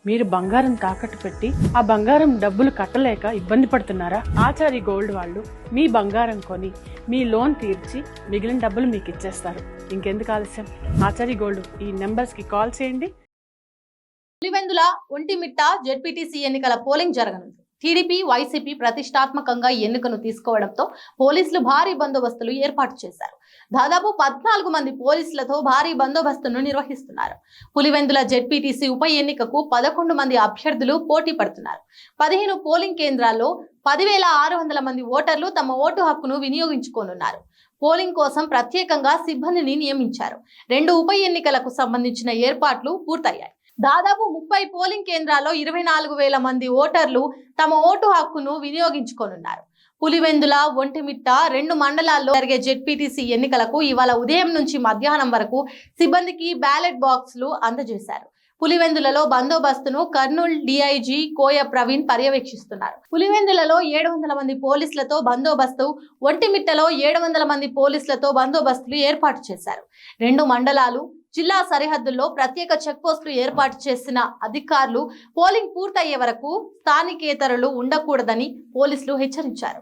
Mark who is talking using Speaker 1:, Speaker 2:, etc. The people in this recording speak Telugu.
Speaker 1: మీరు బంగారం తాకట్టు పెట్టి ఆ బంగారం డబ్బులు కట్టలేక ఇబ్బంది పడుతున్నారా? ఆచారి గోల్డ్ వాళ్ళు మీ బంగారం కొని మీ లోన్ తీర్చి మిగిలిన డబ్బులు మీకు ఇచ్చేస్తారు. ఇంకెందుకు ఆలస్యం? ఆచారి గోల్డ్ ఈ నెంబర్స్ కి కాల్ చేయండి.
Speaker 2: పులివెందుల ఒంటిమిట్ట జెడ్పీటీసీ ఎన్నికల పోలింగ్ జరగనుంది. టీడీపీ వైసీపీ ప్రతిష్టాత్మకంగా ఎన్నికను తీసుకోవడంతో పోలీసులు భారీ బందోబస్తులు ఏర్పాటు చేశారు. దాదాపు 14 మంది పోలీసులతో భారీ బందోబస్తును నిర్వహిస్తున్నారు. పులివెందుల జెడ్పీటీసీ ఉప ఎన్నికకు 11 మంది అభ్యర్థులు పోటీ పడుతున్నారు. 15 పోలింగ్ కేంద్రాల్లో 10,600 మంది ఓటర్లు తమ ఓటు హక్కును వినియోగించుకోనున్నారు. పోలింగ్ కోసం ప్రత్యేకంగా సిబ్బందిని నియమించారు. 2 ఉప ఎన్నికలకు సంబంధించిన ఏర్పాట్లు పూర్తయ్యాయి. దాదాపు 30 పోలింగ్ కేంద్రాల్లో 24,000 మంది ఓటర్లు తమ ఓటు హక్కును వినియోగించుకోనున్నారు. పులివెందుల ఒంటిమిట్ట 2 మండలాల్లో జరిగే జెడ్పీటీసీ ఎన్నికలకు ఇవాళ ఉదయం నుంచి మధ్యాహ్నం వరకు సిబ్బందికి బ్యాలెట్ బాక్సులు అందజేశారు. పులివెందులలో బందోబస్తును కర్నూలు డీఐజీ కోయ ప్రవీణ్ పర్యవేక్షిస్తున్నారు. పులివెందులలో 700 మంది పోలీసులతో బందోబస్తు, ఒంటిమిట్టలో 700 మంది పోలీసులతో బందోబస్తులు ఏర్పాటు చేశారు. 2 మండలాలు జిల్లా సరిహద్దుల్లో ప్రత్యేక చెక్పోస్టులు ఏర్పాటు చేసిన అధికారులు పోలింగ్ పూర్తయ్యే వరకు స్థానికేతరులు ఉండకూడదని పోలీసులు హెచ్చరించారు.